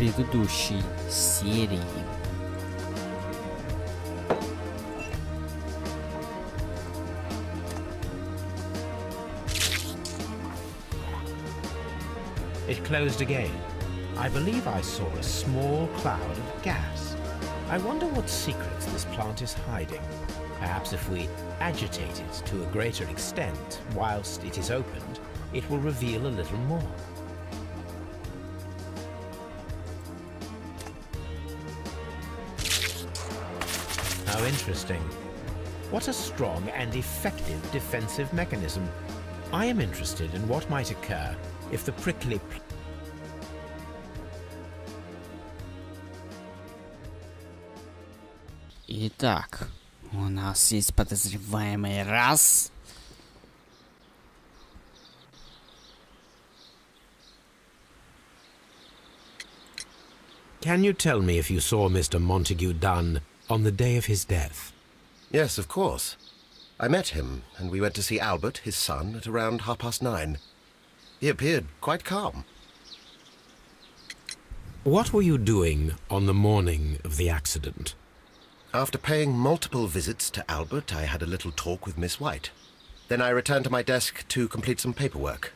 предыдущей серии. It closed again. I believe I saw a small cloud of gas. I wonder what secrets this plant is hiding. Perhaps if we agitate it to a greater extent whilst it is opened, it will reveal a little more. How interesting. What a strong and effective defensive mechanism. I am interested in what might occur if the prickly... Итак, у нас есть подозреваемый раз. Can you tell me if you saw Mr. Montague Dunn on the day of his death? Yes, of course. I met him, and we went to see Albert, his son, at around 9:30. He appeared quite calm. What were you doing on the morning of the accident? After paying multiple visits to Albert, I had a little talk with Miss White. Then I returned to my desk to complete some paperwork.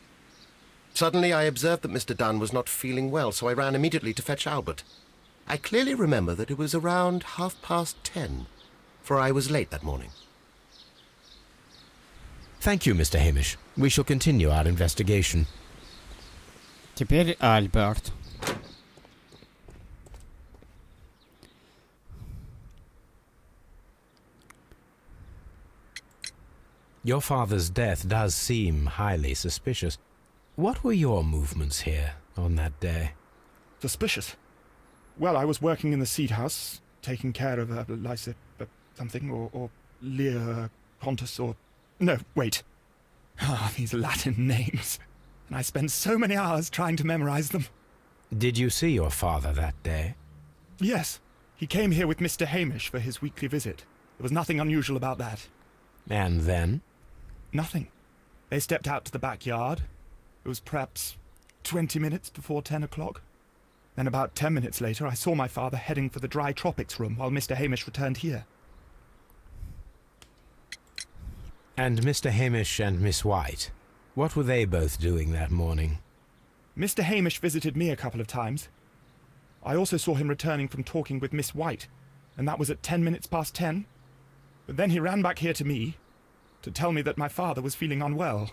Suddenly I observed that Mr. Dunn was not feeling well, so I ran immediately to fetch Albert. I clearly remember that it was around 10:30, for I was late that morning. Thank you, Mr. Hamish. We shall continue our investigation. Теперь Альберт. Your father's death does seem highly suspicious. What were your movements here on that day? Suspicious? Well, I was working in the seed house, taking care of Lysa something, or Lear Pontus, or... No, wait. Ah, these Latin names. And I spent so many hours trying to memorize them. Did you see your father that day? Yes. He came here with Mr. Hamish for his weekly visit. There was nothing unusual about that. And then? Nothing. They stepped out to the backyard. It was perhaps 20 minutes before 10 o'clock. Then about 10 minutes later, I saw my father heading for the dry tropics room while Mr. Hamish returned here. And Mr. Hamish and Miss White, what were they both doing that morning? Mr. Hamish visited me a couple of times. I also saw him returning from talking with Miss White, and that was at 10 minutes past 10. But then he ran back here to me to tell me that my father was feeling unwell.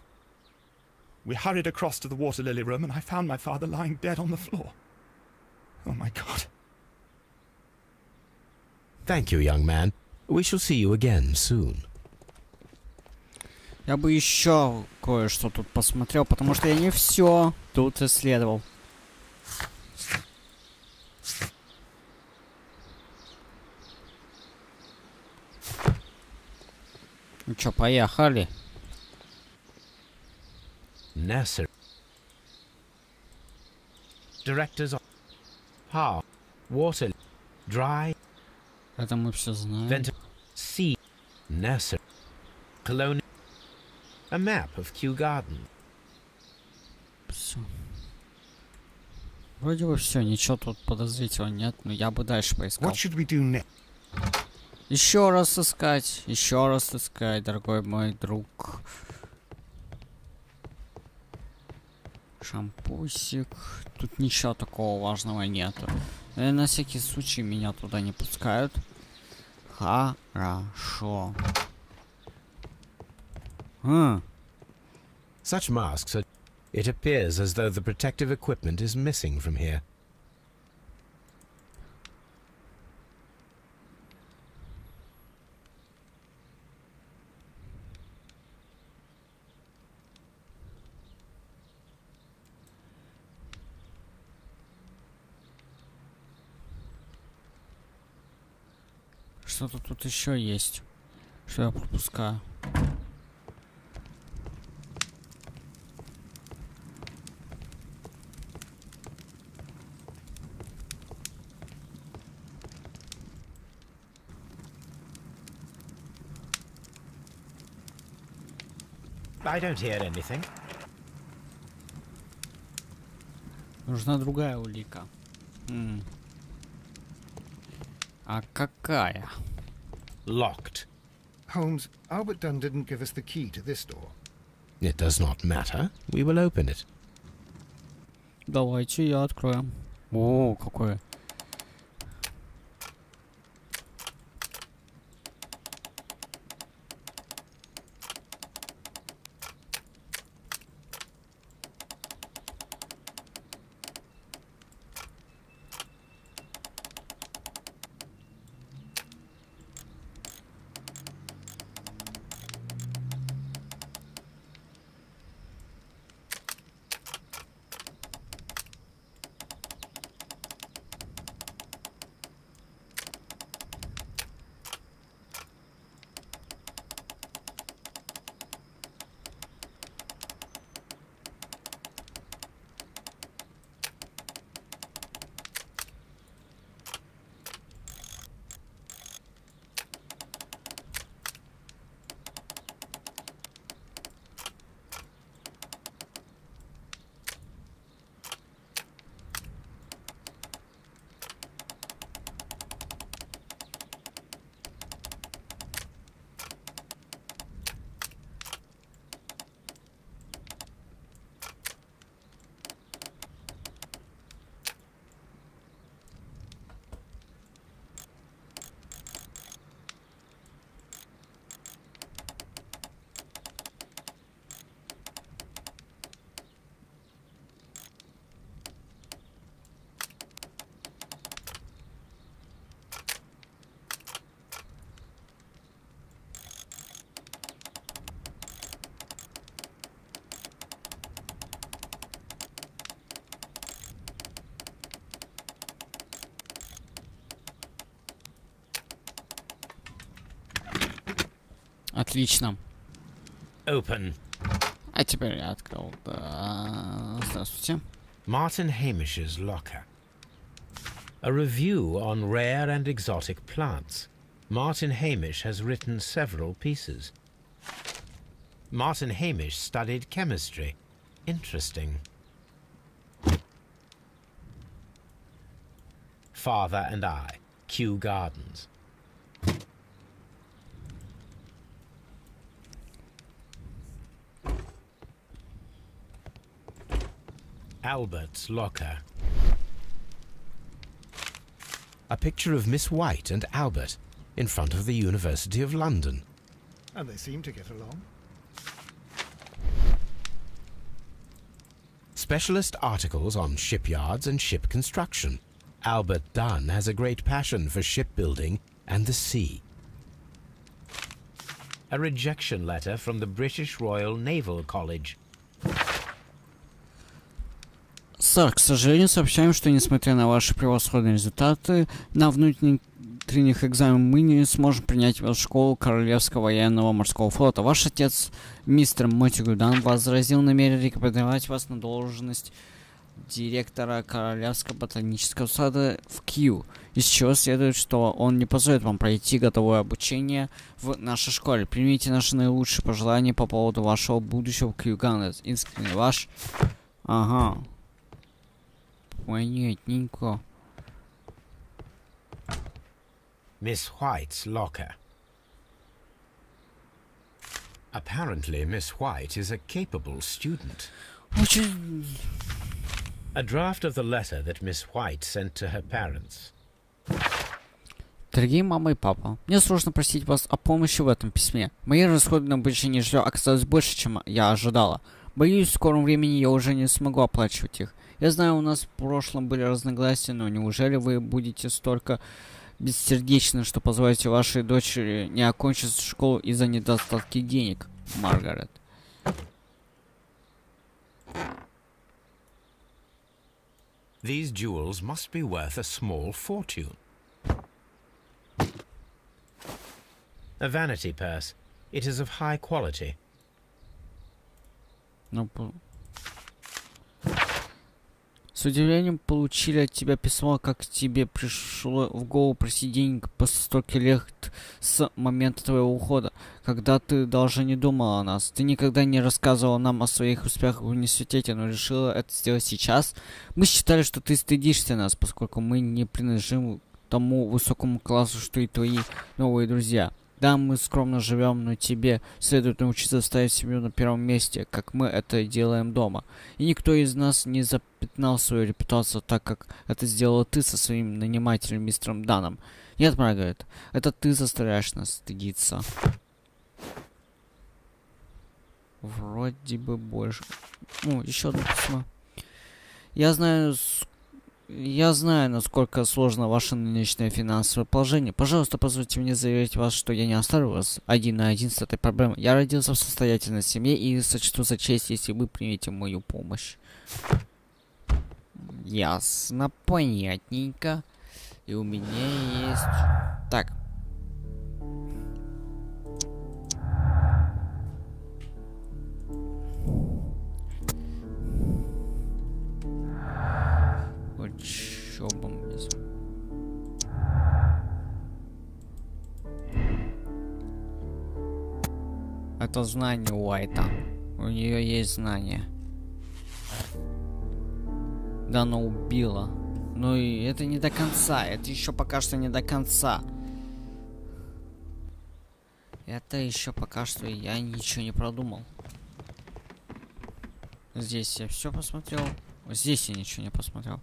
We hurried across to the water lily room, and I found my father lying dead on the floor. Oh, my God. Thank you, young man. We shall see you again soon. Я бы еще кое-что тут посмотрел, потому что я не все тут исследовал. Ну чё, поехали. Nasser. Directors of Power, Water, Dry. Это мы все знаем. Vent, Sea, Nasser, Colonial. A map of Kew Garden. Все. Вроде бы все, ничего тут подозрительного нет, но я бы дальше поискал. What should we do next? Еще раз искать, дорогой мой друг. Шампусик. Тут ничего такого важного нету. На всякий случай меня туда не пускают. Хорошо. Such masks are... It appears as though the protective equipment is missing from here. Что-то тут еще есть, что я пропускаю. I don't hear anything. Нужна другая улика. А какая? Locked. Holmes, Albert Dunn didn't give us the key to this door. It does not matter. We will open it. Давайте я открою. О, какое. Отлично. Open. А теперь я открыл. Да. Здравствуйте. Martin Hamish's locker. A review on rare and exotic plants. Martin Hamish has written several pieces. Martin Hamish studied chemistry. Interesting. Father and I. Kew Gardens. Albert's locker. A picture of Miss White and Albert in front of the University of London. And they seem to get along. Specialist articles on shipyards and ship construction. Albert Dunn has a great passion for shipbuilding and the sea. A rejection letter from the British Royal Naval College. Сэр, к сожалению, сообщаем, что несмотря на ваши превосходные результаты на внутренних экзаменах, мы не сможем принять вас в школу Королевского военного морского флота. Ваш отец, мистер Мотигудан, возразил намерение рекомендовать вас на должность директора Королевского ботанического сада в Кью, из чего следует, что он не позволит вам пройти готовое обучение в нашей школе. Примите наши наилучшие пожелания по поводу вашего будущего в Кью Ганнес. Искренне ваш... Ага. Понятненько. Miss White's locker. Apparently, Miss White is a capable student. Очень... A draft of the letter that Miss White sent to her parents. Дорогие мама и папа, мне сложно просить вас о помощи в этом письме. Мои расходы на обучение жилья оказались больше, чем я ожидала. Боюсь, в скором времени я уже не смогу оплачивать их. Я знаю, у нас в прошлом были разногласия, но неужели вы будете столько бессердечны, что позволите вашей дочери не окончить школу из-за недостатки денег, Маргарет? These jewels must be worth a small fortune. A vanity purse. It is of high quality. С удивлением получили от тебя письмо, как тебе пришло в голову просить денег после стольких лет с момента твоего ухода, когда ты даже не думала о нас. Ты никогда не рассказывала нам о своих успехах в университете, но решила это сделать сейчас. Мы считали, что ты стыдишься нас, поскольку мы не принадлежим к тому высокому классу, что и твои новые друзья. Да, мы скромно живем, но тебе следует научиться ставить семью на первом месте, как мы это делаем дома. И никто из нас не запятнал свою репутацию так, как это сделала ты со своим нанимателем мистером Даном. Нет, Маргарет, это ты заставляешь нас стыдиться. Вроде бы больше. Ну, еще одно письмо. Я знаю, насколько сложно ваше нынешнее финансовое положение. Пожалуйста, позвольте мне заверить вас, что я не оставлю вас один на один с этой проблемой. Я родился в состоятельной семье и сочту за честь, если вы примете мою помощь. Ясно, понятненько. И у меня есть... Так. Учеба мне. Это знание Уайта. У нее есть знание. Да, она убила. Но и это не до конца. Это еще пока что не до конца. Это еще пока что я ничего не продумал. Здесь я все посмотрел. Здесь я ничего не посмотрел.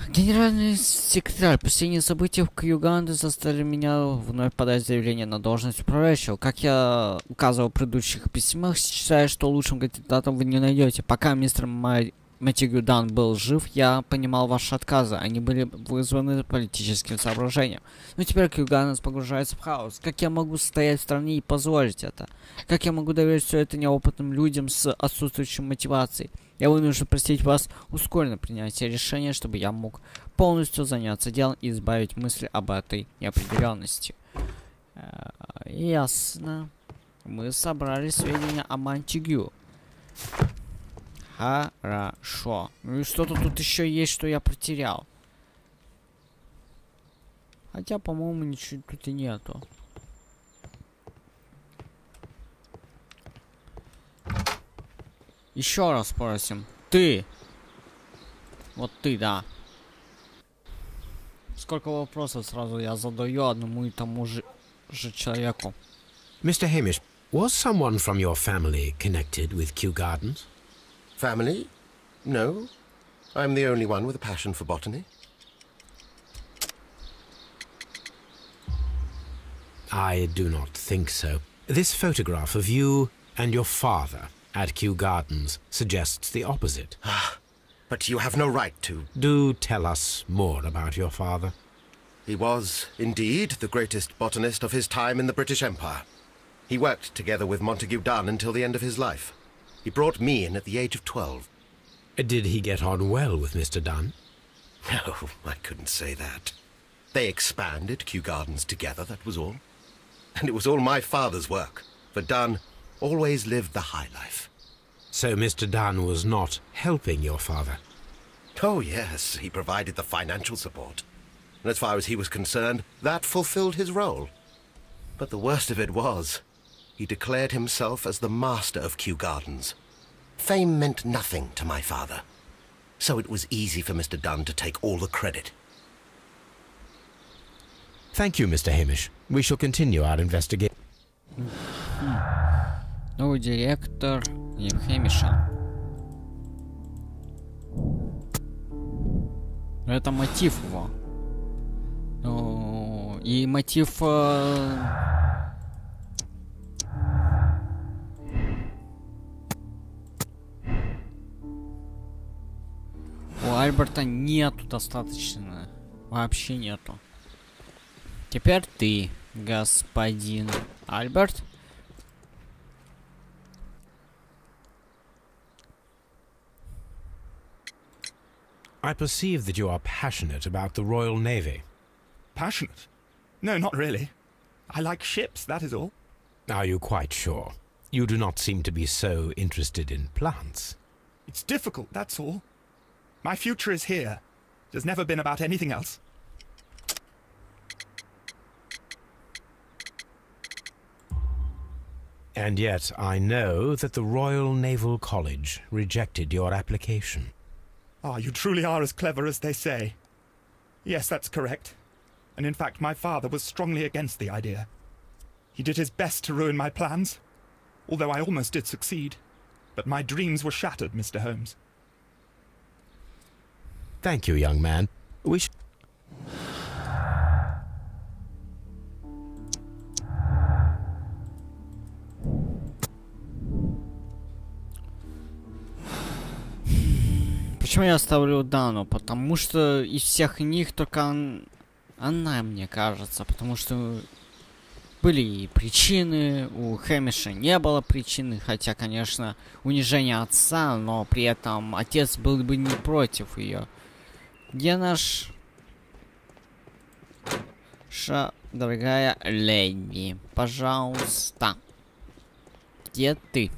Генеральный секретарь, последние события в Кьюганде заставили меня вновь подать заявление на должность управляющего. Как я указывал в предыдущих письмах, считаю, что лучшим кандидатом вы не найдете. Пока мистер Мэтью Дан был жив, я понимал ваши отказы. Они были вызваны политическим соображением. Но теперь Кьюганес погружается в хаос. Как я могу стоять в стороне и позволить это? Как я могу доверить все это неопытным людям с отсутствующей мотивацией? Я вынужден просить вас ускоренно принятие решения, чтобы я мог полностью заняться делом и избавить мысли об этой неопределенности. Ясно. Мы собрали сведения о Монтегю. Хорошо. Ну и что-то тут еще есть, что я потерял. Хотя, по-моему, ничего тут и нету. Еще раз просим. Ты. Вот ты, да. Сколько вопросов сразу я задаю одному и тому же человеку. Mr. Hamish, was someone from your family connected with Kew Gardens? Family? No. I'm the only one with a passion for botany. I do not think so. This photograph of you and your father at Kew Gardens suggests the opposite. But you have no right to. Do tell us more about your father. He was, indeed, the greatest botanist of his time in the British Empire. He worked together with Montague Dunn until the end of his life. He brought me in at the age of 12. Did he get on well with Mr. Dunn? No, I couldn't say that. They expanded Kew Gardens together, that was all. And it was all my father's work, for Dunn always lived the high life. So Mr. Dunn was not helping your father? Oh, yes, he provided the financial support. And as far as he was concerned, that fulfilled his role. But the worst of it was, he declared himself as the master of Kew Gardens. Fame meant nothing to my father, so it was easy for Mr. Dunn to take all the credit. Thank you, Mr. Hamish. We shall continue our investigation. Новый директор Хэмиша. Это мотив его. Ну, и мотив... У Альберта нету достаточно. Вообще нету. Теперь ты, господин Альберт. I perceive that you are passionate about the Royal Navy. Passionate? No, not really. I like ships, that is all. Are you quite sure? You do not seem to be so interested in plants. It's difficult, that's all. My future is here. It has never been about anything else. And yet I know that the Royal Naval College rejected your application. Ah, you truly are as clever as they say. Yes, that's correct. And in fact, my father was strongly against the idea. He did his best to ruin my plans, although I almost did succeed. But my dreams were shattered, Mr. Holmes. Thank you, young man. We sh- Почему я ставлю Дану? Потому что из всех них только она, мне кажется. Потому что были и причины, у Хэмиша не было причины. Хотя, конечно, унижение отца, но при этом отец был бы не против ее. Где наша дорогая леди? Пожалуйста. Где ты?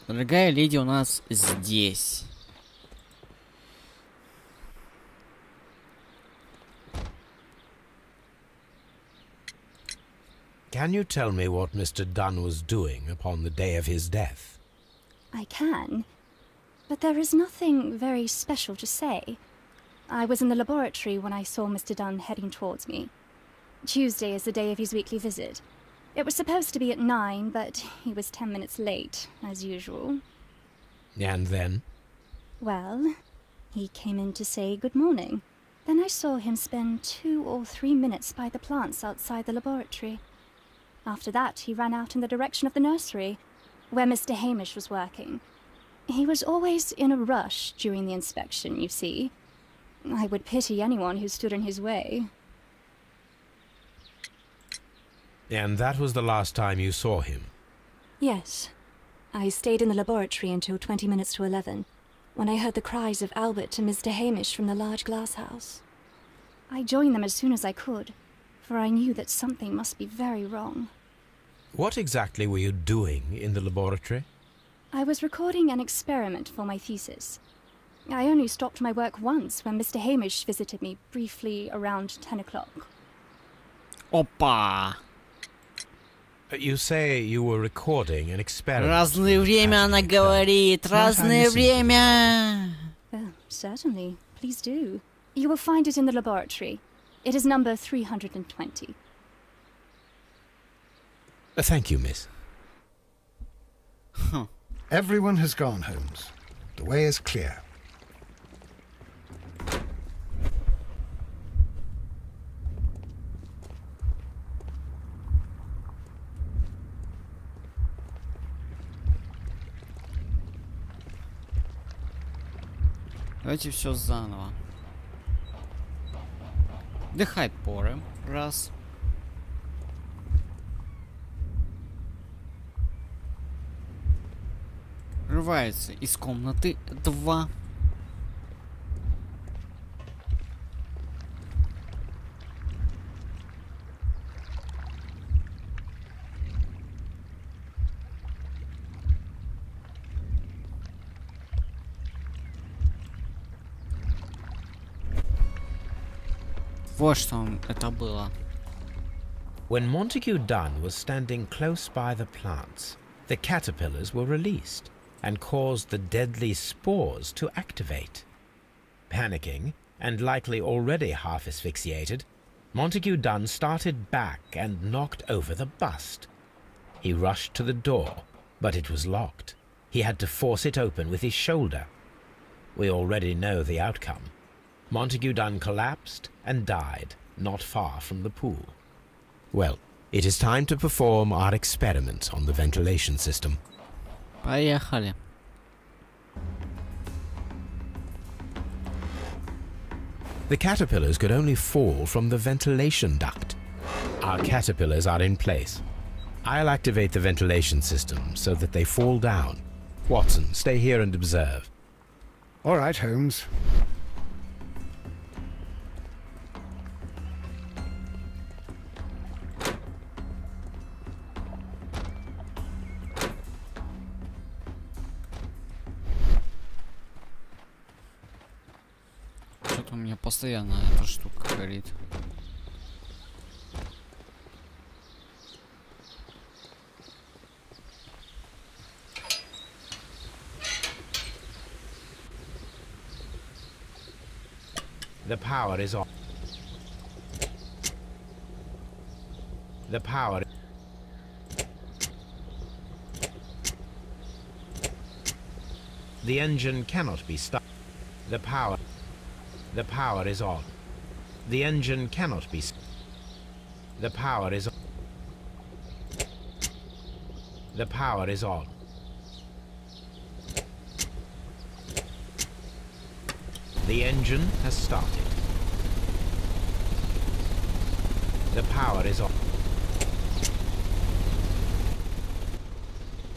Дорогая леди у нас здесь. Can you tell me what Mr. Dunn was doing upon the day of his death? I can, but there is nothing very special to say. I was in the laboratory when I saw Mr. Dunn heading towards me. Tuesday is the day of his weekly visit. It was supposed to be at 9, but he was 10 minutes late, as usual. And then? Well, he came in to say good morning. Then I saw him spend 2 or 3 minutes by the plants outside the laboratory. After that, he ran out in the direction of the nursery, where Mr. Hamish was working. He was always in a rush during the inspection, you see. I would pity anyone who stood in his way. And that was the last time you saw him? Yes. I stayed in the laboratory until 20 minutes to 11, when I heard the cries of Albert and Mr. Hamish from the large glass house. I joined them as soon as I could, for I knew that something must be very wrong. What exactly were you doing in the laboratory? I was recording an experiment for my thesis. I only stopped my work once when Mr. Hamish visited me briefly around 10 o'clock. Опа! You say you were recording an experiment. Разное время она говорит, разное время! Certainly. Please do. You will find it in the laboratory. It is number 320. Thank you, miss. Everyone has gone, Holmes. The way is clear. Давайте все заново. Дыхать поры. Раз. Рывается из комнаты. 2. Вот что это было. When Montague Dunn was standing close by the plants, the caterpillars were released and caused the deadly spores to activate. Panicking, and likely already half asphyxiated, Montague Dunn started back and knocked over the bust. He rushed to the door, but it was locked. He had to force it open with his shoulder. We already know the outcome. Montague Dunn collapsed and died not far from the pool. Well, it is time to perform our experiment on the ventilation system. Поехали. The caterpillars could only fall from the ventilation duct. Our caterpillars are in place. I'll activate the ventilation system so that they fall down. Watson, stay here and observe. All right, Holmes. Что-то у меня постоянно эта штука горит. The power is on. The power. The engine cannot be stopped. The power. The power is on. The engine cannot be. The power is. The power is on. The engine has started. The power is on.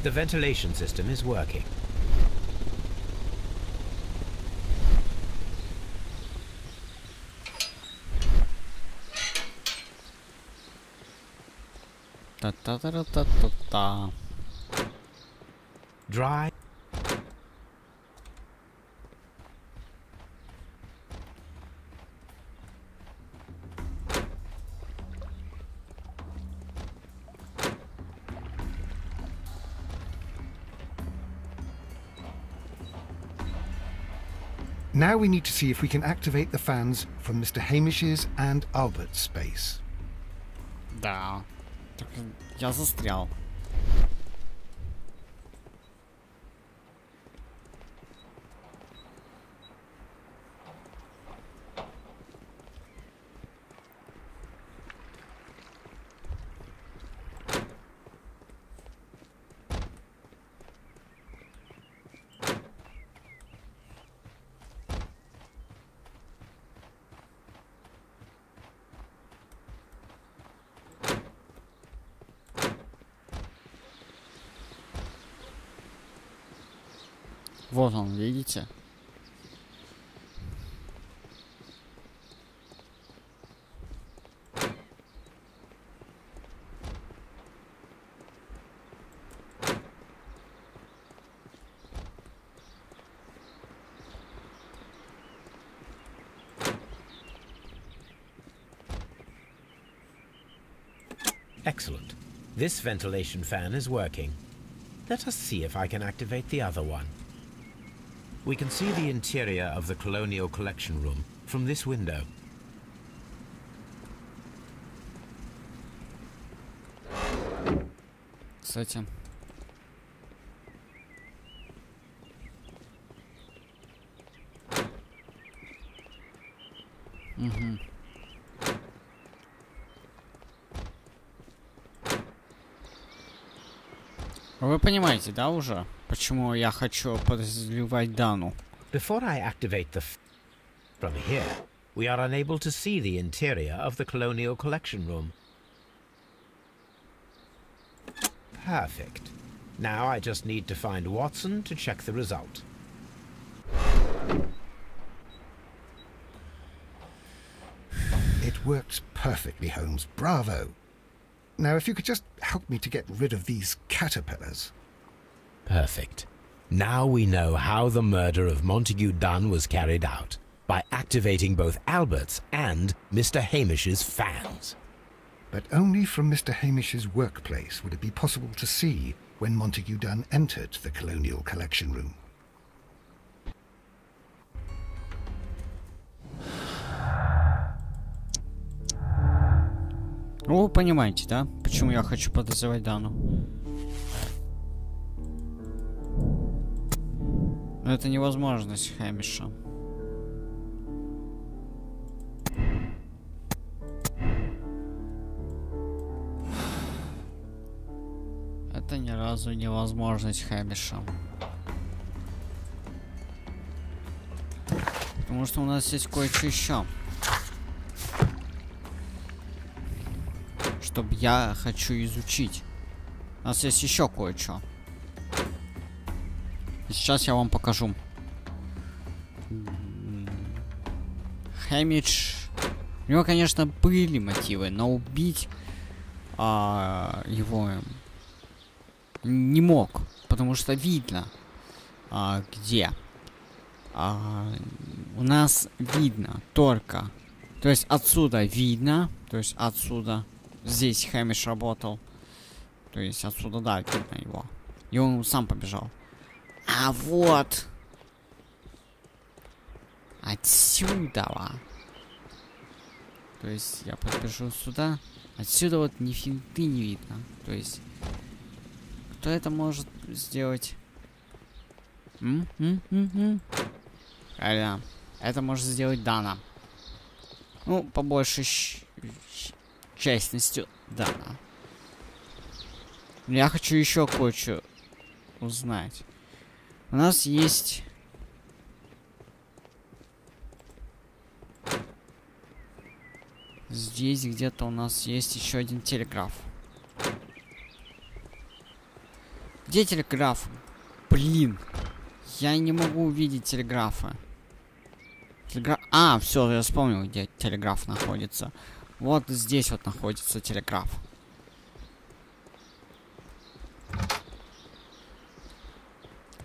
The ventilation system is working. Та-та-та-та-та-та. Dry. Now we need to see if we can activate the fans from Mr. Hamish's and Albert's space. Да. Так я застрял. Вот он, видите? Excellent. This ventilation fan is working. Let us see if I can activate the other one. We can see the interior of the Colonial Collection Room from this window. Кстати. Угу. Вы понимаете, да, уже? Почему я хочу подозревать Дану? Before I activate the from here, we are unable to see the interior of the Colonial Collection Room. Perfect. Now I just need to find Watson to check the result. It works perfectly, Holmes. Bravo. Now, if you could just help me to get rid of these caterpillars. Perfect. Now we know how the murder of Montague Dunn was carried out, by activating both Albert's and Mr. Hamish's fans. But only from Mr. Hamish's workplace would it be possible to see when Montague Dunn entered the Colonial Collection Room. Ну, вы понимаете, да? Почему я хочу подозревать Дану? Но это невозможность Хэмиша. Это ни разу невозможность Хэмиша. Потому что у нас есть кое-что еще. Чтобы я хочу изучить. У нас есть еще кое-что. И сейчас я вам покажу. Хэмиш. У него, конечно, были мотивы, но убить его не мог. Потому что видно, где. у нас видно только... То есть отсюда видно, то есть отсюда... Здесь Хэмиш работал. То есть отсюда, да, видно его. И он сам побежал. А вот... Отсюда. То есть я подбежу сюда. Отсюда вот ни финты не видно. То есть... Кто это может сделать? Правильно. Это может сделать Дана. Ну, по большей частности, Дана. Я хочу еще кое-что узнать. У нас есть... Здесь где-то у нас есть еще один телеграф. Где телеграф? Блин. Я не могу увидеть телеграфа. А, все, я вспомнил, где телеграф находится. Вот здесь вот находится телеграф.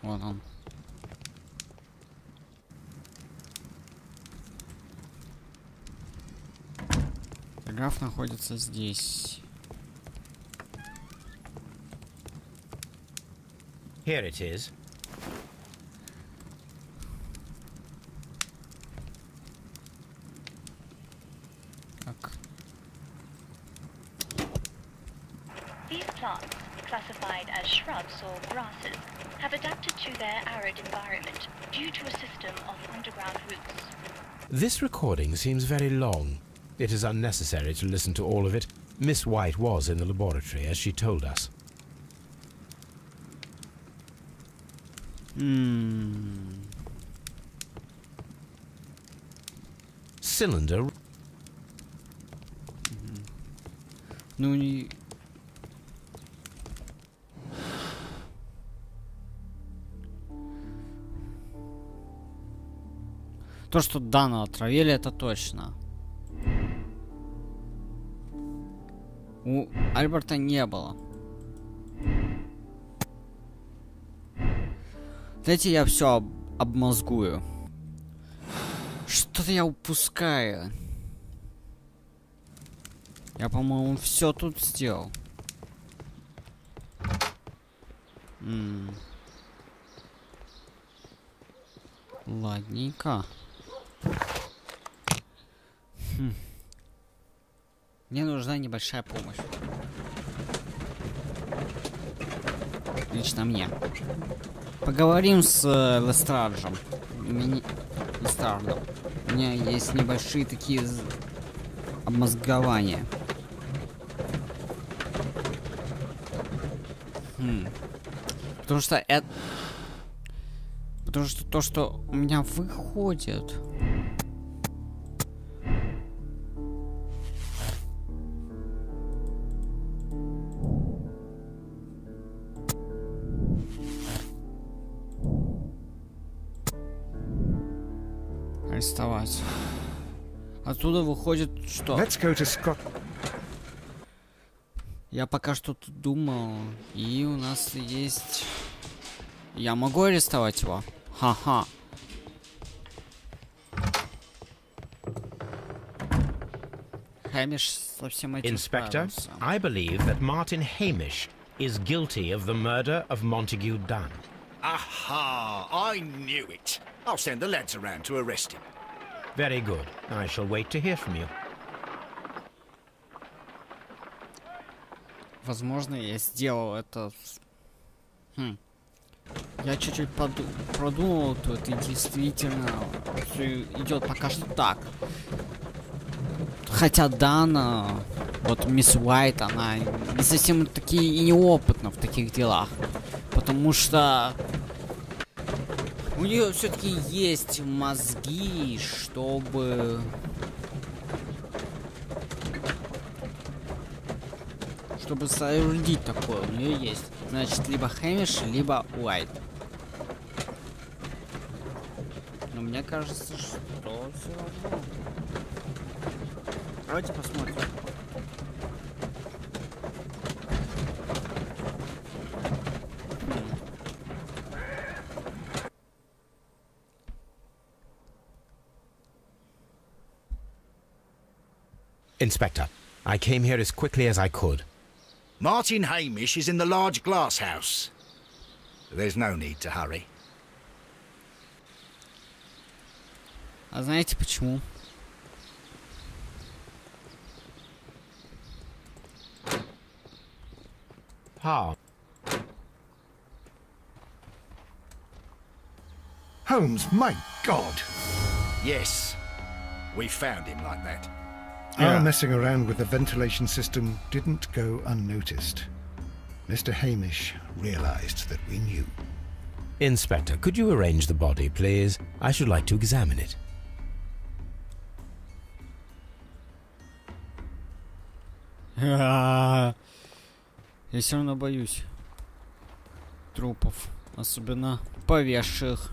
Вот он. Телеграф находится здесь. Here it is. Так. These plants, classified as shrubs or grasses, have adapted to their arid environment due to a system of underground roots. This recording seems very long. It is unnecessary to listen to all of it. Miss White was in the laboratory, as she told us. Cylinder. Ну не... То, что Дана отравили, это точно. У Альберта не было. Дайте я все обмозгую. Что-то я упускаю. Я, по-моему, все тут сделал. Ладненько. Мне нужна небольшая помощь. Лично мне. Поговорим с Лестраджем. Лестрардом. У меня есть небольшие такие обмозгования. Потому что это... Потому что то, что у меня выходит... Арестовать. Оттуда выходит что? Let's go to Scotland. Я пока что тут думал, и у нас есть... Я могу арестовать его? Ха-ха. Хэмиш совсем этим Inspector, справился. I believe that Martin Hamish is guilty of the murder of Montague Dunn. Aha! I knew it. I'll send the lads around to arrest him. Very good. I shall wait to hear from you. Возможно, я сделал это... Я чуть-чуть продумал тут, и действительно все идет пока что так. Хотя Дана, вот мисс Уайт, она не совсем таки и неопытна в таких делах. Потому что у нее все-таки есть мозги, чтобы... Чтобы соорудить такое, у нее есть. Значит, либо Хэмиш, либо Уайт. Но мне кажется, что все равно. Давайте посмотрим. Inspector, I came here as quickly as I could. Martin Hamish is in the large glass house. There's no need to hurry. А знаете почему? Holmes, my God! Yes, we found him like that. Our messing around with the ventilation system didn't go unnoticed. Mr. Hamish realized that we knew. Inspector, could you arrange the body, please? I should like to examine it. Я все равно боюсь трупов, особенно повешенных.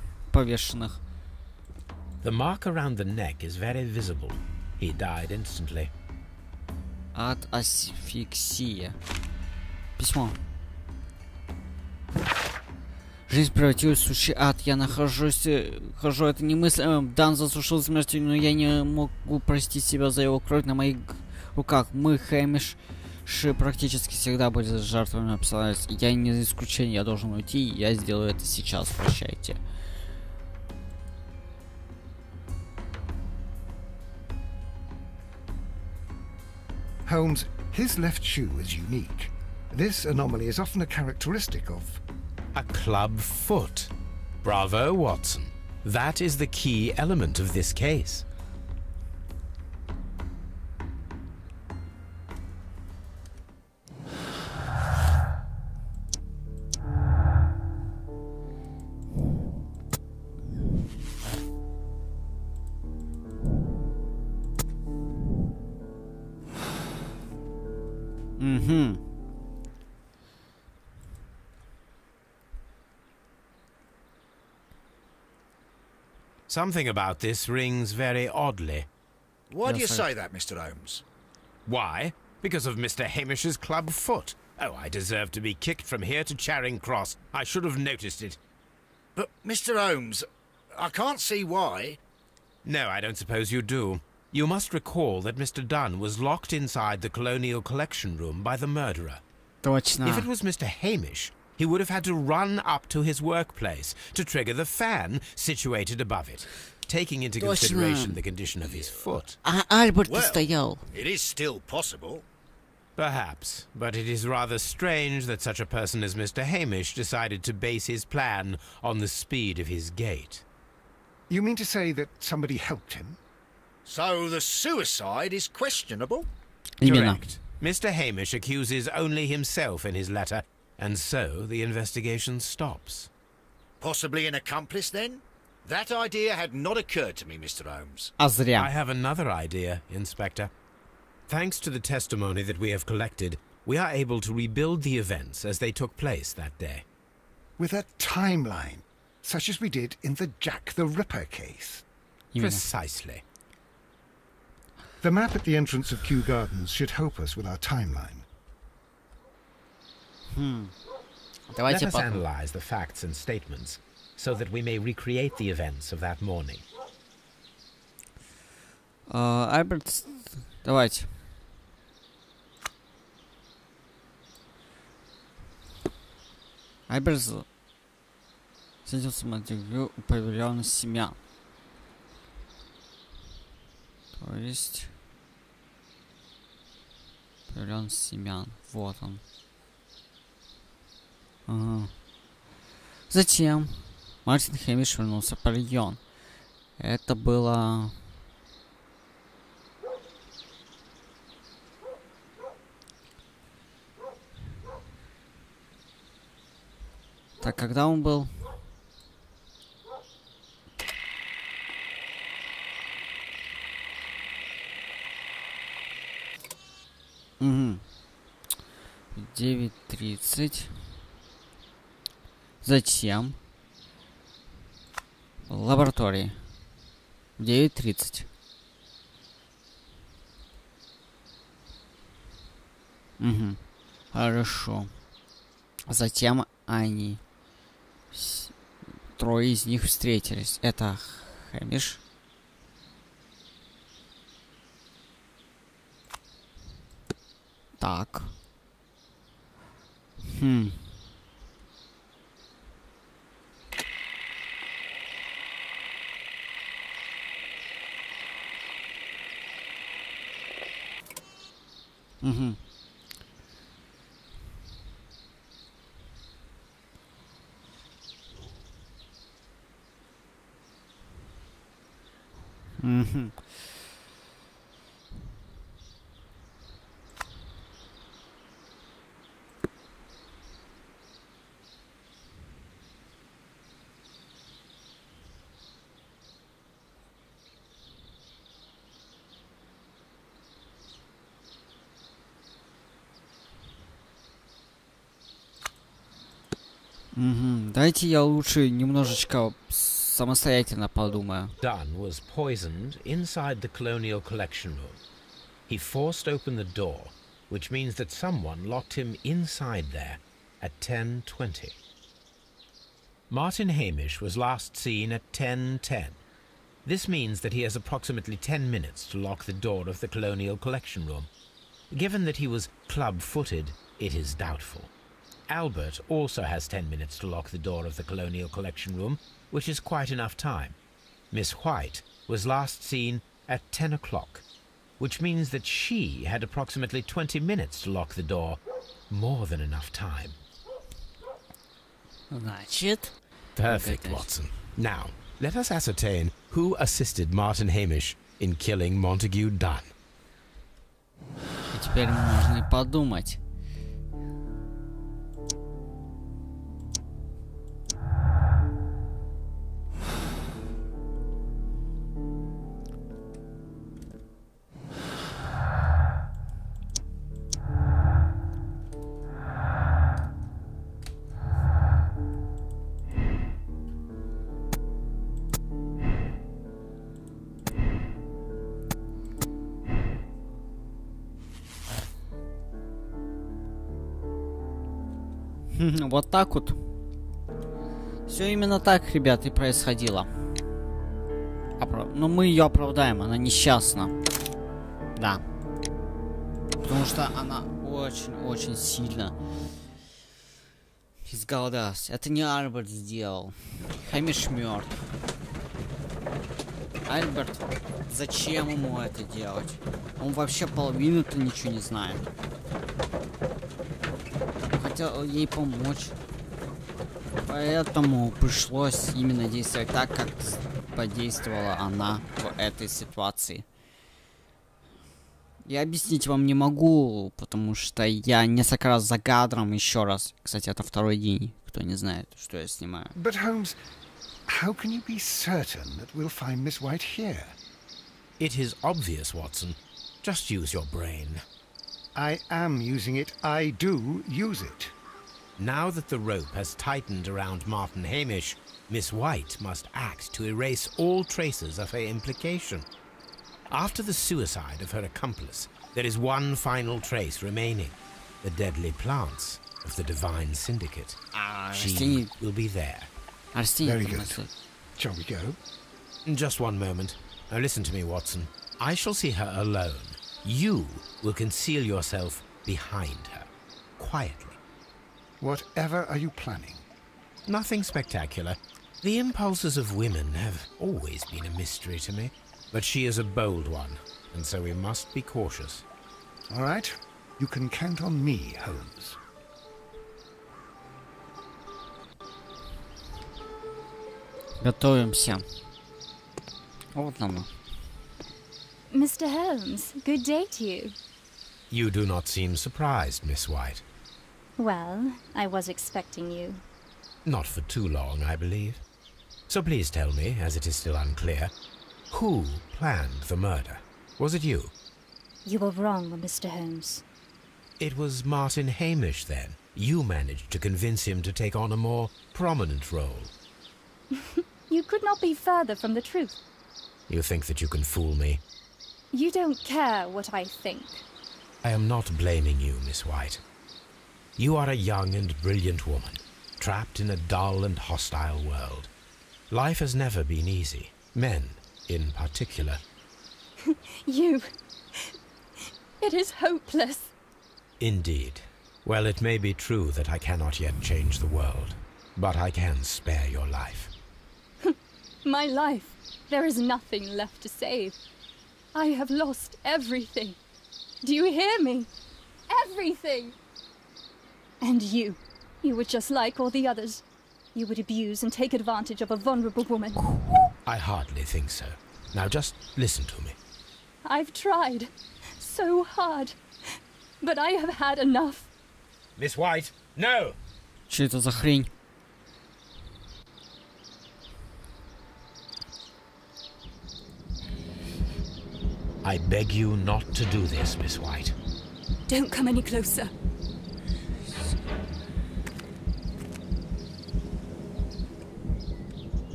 The mark around the neck is very visible. He died instantly. От асфиксии. Письмо. Жизнь превратилась в сущий ад. Я хожу, это немыслимо. Дан засушил смертью, но я не могу простить себя за его кровь на моих руках. Мы, Хэмиши, практически всегда были жертвами обстоятельств. Я не исключение, я должен уйти, я сделаю это сейчас. Прощайте. Holmes, his left shoe is unique. This anomaly is often a characteristic of... A club foot. Bravo, Watson. That is the key element of this case. Something about this rings very oddly. Why do you say that, Mr. Holmes? Why? Because of Mr. Hamish's club foot. Oh, I deserve to be kicked from here to Charing Cross. I should have noticed it. But, Mr. Holmes, I can't see why. No, I don't suppose you do. You must recall that Mr. Dunn was locked inside the Colonial Collection Room by the murderer. Точно. If it was Mr. Hamish, he would have had to run up to his workplace to trigger the fan situated above it, taking into consideration the condition of his foot. Альберт Well, стоял. it is still possible. Perhaps, but it is rather strange that such a person as Mr. Hamish decided to base his plan on the speed of his gait. You mean to say that somebody helped him? So the suicide is questionable? Именно. Correct. Mr. Hamish accuses only himself in his letter, and so the investigation stops. Possibly an accomplice, then? That idea had not occurred to me, Mr. Holmes. А зря. I have another idea, Inspector. Thanks to the testimony that we have collected, we are able to rebuild the events as they took place that day. With a timeline, such as we did in the Jack the Ripper case. Именно. Precisely. The map at the entrance of Kew Gardens should help us with our timeline. Let Давайте us analyze the facts and statements so that we may recreate the events of that morning. Альберт, давайте. Альберт садился на интервью у павильона семян. То есть... Павильон семян. Вот он. Ага. Затем Мартин Хэмиш вернулся в павильон. Это было... Так, когда он был? Угу. 9:30. Затем в лаборатории. 9:30. Угу. Хорошо. Затем они... Трое из них встретились. Это Хэмиш. Так. Угу. Угу. Дайте я лучше немножечко самостоятельно подумаю. Dunn was poisoned inside the Colonial Collection Room. He forced open the door, which means that someone locked him inside there at 10:20. Martin Hamish was last seen at 10:10. This means that he has approximately 10 minutes to lock the door of the Colonial Collection Room. Given that he was club-footed, it is doubtful. Albert also has 10 minutes to lock the door of the Colonial Collection Room, which is quite enough time. Miss White was last seen at 10 o'clock, which means that she had approximately 20 minutes to lock the door. More than enough time. Значит... Perfect, Watson. Now, let us ascertain who assisted Martin Hamish in killing Montague Dunn. И теперь можно и подумать. Вот так вот. Все именно так, ребят, и происходило. Но мы ее оправдаем, она несчастна. Да. Потому что она очень-очень сильно изголодалась. Это не Альберт сделал. Хэмиш мертв. Альберт, зачем ему это делать? Он вообще половину-то ничего не знает. Хотел ей помочь. Поэтому пришлось именно действовать так, как подействовала она в этой ситуации. Я объяснить вам не могу, потому что я несколько раз за кадром еще раз. Кстати, это второй день, кто не знает, что я снимаю. But Holmes, how can you be certain that we'll find Miss White here? It is obvious, Watson. Just use your brain. I am using it. I do use it. Now that the rope has tightened around Martin Hamish, Miss White must act to erase all traces of her implication. After the suicide of her accomplice, there is one final trace remaining. The deadly plants of the Divine Syndicate. She will be there. Very good. Shall we go? Just one moment. Now listen to me, Watson. I shall see her alone. You will conceal yourself behind her, quietly. Whatever are you planning? Nothing spectacular. The impulses of women have always been a mystery to me. But she is a bold one, and so we must be cautious. All right. You can count on me, Holmes. Готовимся. Вот оно. Mr. Holmes, good day to you. You do not seem surprised, Miss White. Well, I was expecting you. Not for too long, I believe. So please tell me, as it is still unclear, who planned the murder? Was it you? You were wrong, Mr. Holmes. It was Martin Hamish, then. You managed to convince him to take on a more prominent role. You could not be further from the truth. You think that you can fool me? You don't care what I think. I am not blaming you, Miss White. You are a young and brilliant woman, trapped in a dull and hostile world. Life has never been easy. Men, in particular. You... It is hopeless. Indeed. Well, it may be true that I cannot yet change the world, but I can spare your life. My life? There is nothing left to save. I have lost everything. Do you hear me? Everything! And you were just like all the others. You would abuse and take advantage of a vulnerable woman. I hardly think so. Now just listen to me. I've tried so hard, but I have had enough. Miss White, no! Что это за хрень? I beg you not to do this, Miss White. Don't come any closer.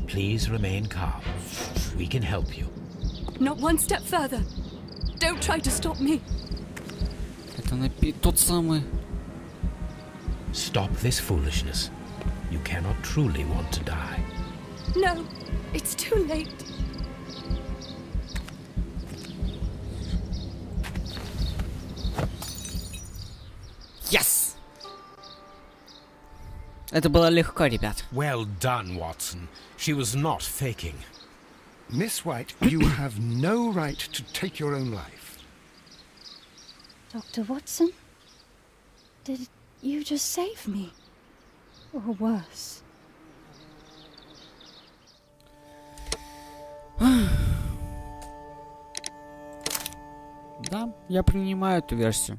Please remain calm. We can help you. Not one step further. Don't try to stop me. Это тот самый. Stop this foolishness. You cannot truly want to die. No, it's too late. Yes! Это было легко, ребят. Well done, Watson. She was not faking. Miss White, you have no right to take your own life. Dr. Watson? Did you just save me? Or worse? Да, я принимаю эту версию.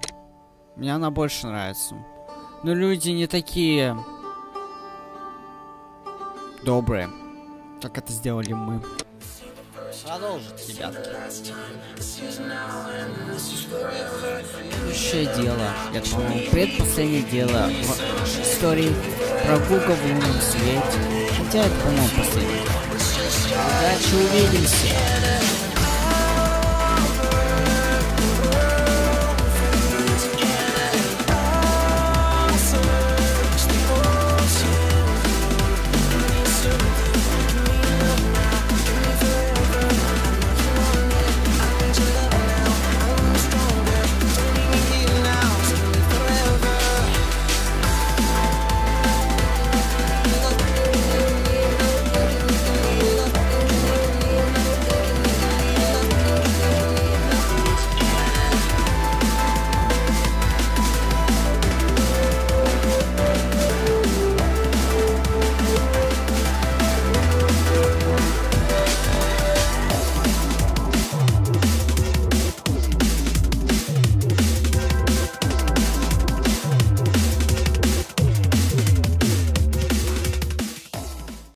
Мне она больше нравится. Но люди не такие добрые, как это сделали мы. Продолжить, ребятки. Следующее дело, это, по-моему, предпоследнее дело в истории прогулка в лунном свете. Хотя это, по-моему, последнее. Удачи, увидимся!